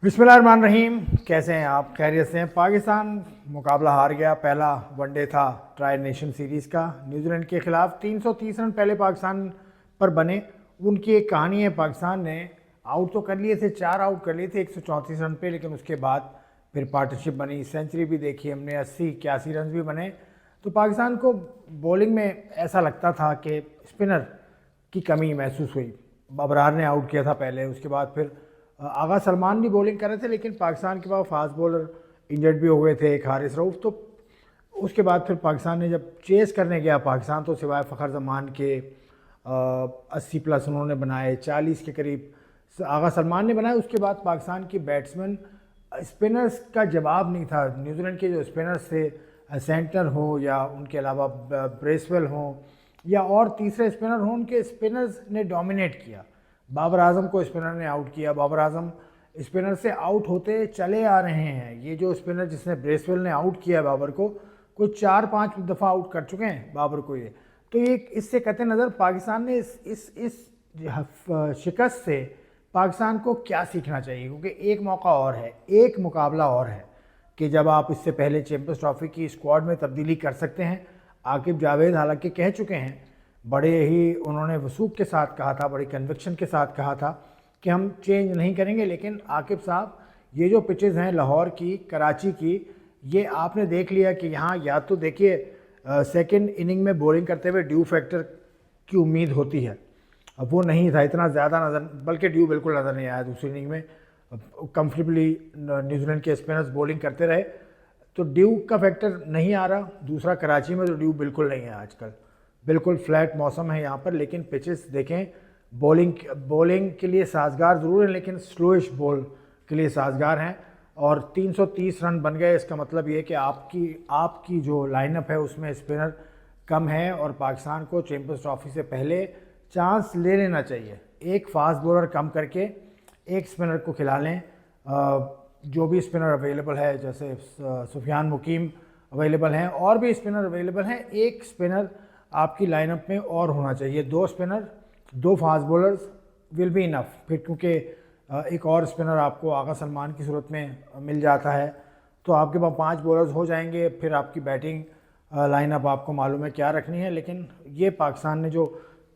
बिस्मिल्लाहिर्रहमानिर्रहीम। कैसे हैं आप? खैरियत से हैं? पाकिस्तान मुकाबला हार गया। पहला वनडे था ट्राई नेशन सीरीज़ का न्यूजीलैंड के ख़िलाफ़। 330 रन पहले पाकिस्तान पर बने। उनकी एक कहानी है, पाकिस्तान ने आउट तो कर लिए थे, 4 आउट कर लिए थे 134 रन पे, लेकिन उसके बाद फिर पार्टनरशिप बनी, सेंचुरी भी देखी हमने, 80-81 रन भी बने। तो पाकिस्तान को बॉलिंग में ऐसा लगता था कि स्पिनर की कमी महसूस हुई। बबरार ने आउट किया था पहले, उसके बाद फिर आगा सलमान भी बॉलिंग कर रहे थे, लेकिन पाकिस्तान के पास फास्ट बॉलर इंजर्ड भी हो गए थे, एक हारिस रऊफ। तो उसके बाद फिर पाकिस्तान ने जब चेस करने गया, पाकिस्तान तो सिवाय फ़खर जमान के 80+ उन्होंने बनाए, 40 के करीब आगा सलमान ने बनाए। उसके बाद पाकिस्तान के बैट्समैन स्पिनर्स का जवाब नहीं था। न्यूजीलैंड के जो स्पिनर्स थे, सेंटर हो या उनके अलावा ब्रेसवेल हो या और तीसरे स्पिनर हो, उनके स्पिनर्स ने डोमिनेट किया। बाबर आजम को स्पिनर ने आउट किया। बाबर आजम स्पिनर से आउट होते चले आ रहे हैं। ये जो स्पिनर जिसने ब्रेसवेल ने आउट किया बाबर को, कुछ 4-5 दफ़ा आउट कर चुके हैं बाबर को ये। तो ये इससे कतई नज़र पाकिस्तान ने इस शिकस्त से पाकिस्तान को क्या सीखना चाहिए, क्योंकि एक मौका और है, एक मुकाबला और है कि जब आप इससे पहले चैंपियंस ट्रॉफी की स्क्वाड में तब्दीली कर सकते हैं। आकिब जावेद हालांकि कह चुके हैं, बड़े ही उन्होंने वसूख के साथ कहा था, बड़ी कन्विक्शन के साथ कहा था कि हम चेंज नहीं करेंगे। लेकिन आकिब साहब, ये जो पिचेस हैं लाहौर की, कराची की, ये आपने देख लिया कि यहाँ या तो देखिए सेकंड इनिंग में बॉलिंग करते हुए ड्यू फैक्टर की उम्मीद होती है, अब वो नहीं था इतना ज़्यादा नज़र, बल्कि ड्यू बिल्कुल नज़र नहीं आया दूसरी इनिंग में। कंफर्टेबली न्यूजीलैंड के स्पिनर्स बॉलिंग करते रहे, तो ड्यू का फैक्टर नहीं आ रहा। दूसरा, कराची में तो ड्यू बिल्कुल नहीं है आजकल, बिल्कुल फ्लैट मौसम है यहाँ पर। लेकिन पिचेस देखें, बॉलिंग के लिए साजगार ज़रूर है, लेकिन स्लोइश बॉल के लिए साजगार हैं। और 330 रन बन गए, इसका मतलब ये कि आपकी जो लाइनअप है उसमें स्पिनर कम है, और पाकिस्तान को चैंपियंस ट्रॉफी से पहले चांस ले लेना चाहिए। एक फास्ट बॉलर कम करके एक स्पिनर को खिला लें। जो भी स्पिनर अवेलेबल है, जैसे सुफियान मुकीम अवेलेबल हैं, और भी स्पिनर अवेलेबल हैं, एक स्पिनर आपकी लाइनअप में और होना चाहिए। 2 spinner, 2 fast bowlers will be enough फिर, क्योंकि एक और स्पिनर आपको आगा सलमान की सूरत में मिल जाता है, तो आपके पास 5 बॉलर्स हो जाएंगे। फिर आपकी बैटिंग लाइनअप आपको मालूम है क्या रखनी है। लेकिन ये पाकिस्तान ने जो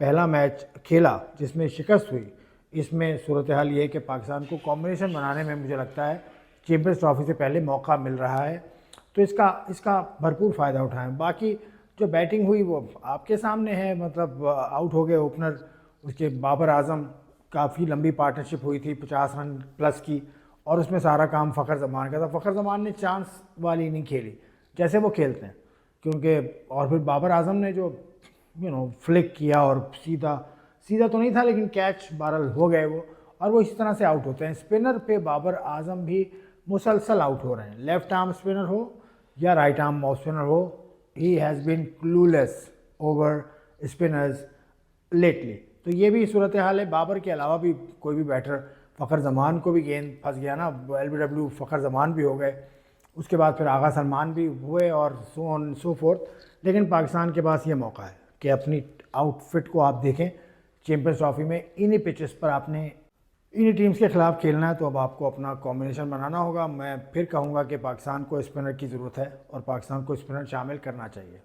पहला मैच खेला जिसमें शिकस्त हुई, इसमें सूरत हाल ये है कि पाकिस्तान को कॉम्बिनेशन बनाने में मुझे लगता है चैंपियंस ट्रॉफी से पहले मौका मिल रहा है, तो इसका भरपूर फ़ायदा उठाएं। बाकी जो बैटिंग हुई वो आपके सामने है, मतलब आउट हो गए ओपनर। उसके बाबर आजम, काफ़ी लंबी पार्टनरशिप हुई थी 50 रन प्लस की, और उसमें सारा काम फ़खर जमान का था। फ़खर जमान ने चांस वाली नहीं खेली जैसे वो खेलते हैं, क्योंकि और फिर बाबर आजम ने जो फ्लिक किया, और सीधा तो नहीं था लेकिन कैच बहरहाल हो गए वो, और वो इसी तरह से आउट होते हैं। स्पिनर पे बाबर आजम भी मुसलसल आउट हो रहे हैं, लेफ्ट आर्म स्पिनर हो या राइट आर्म ऑफ स्पिनर हो। He has been clueless over spinners lately. तो ये भी सूरत हाल है। बाबर के अलावा भी कोई भी बैटर, फ़खर जमान को भी गेंद फंस गया ना, LBW फ़खर जमान भी हो गए, उसके बाद फिर आगा सलमान भी हुए, और सो ऑन सो फोर्थ। लेकिन पाकिस्तान के पास ये मौका है कि अपनी आउटफिट को आप देखें, चैंपियंस ट्रॉफी में इन्हीं पिचेस पर आपने इन्हीं टीम्स के खिलाफ खेलना है, तो अब आपको अपना कॉम्बिनेशन बनाना होगा। मैं फिर कहूँगा कि पाकिस्तान को स्पिनर की ज़रूरत है, और पाकिस्तान को स्पिनर शामिल करना चाहिए।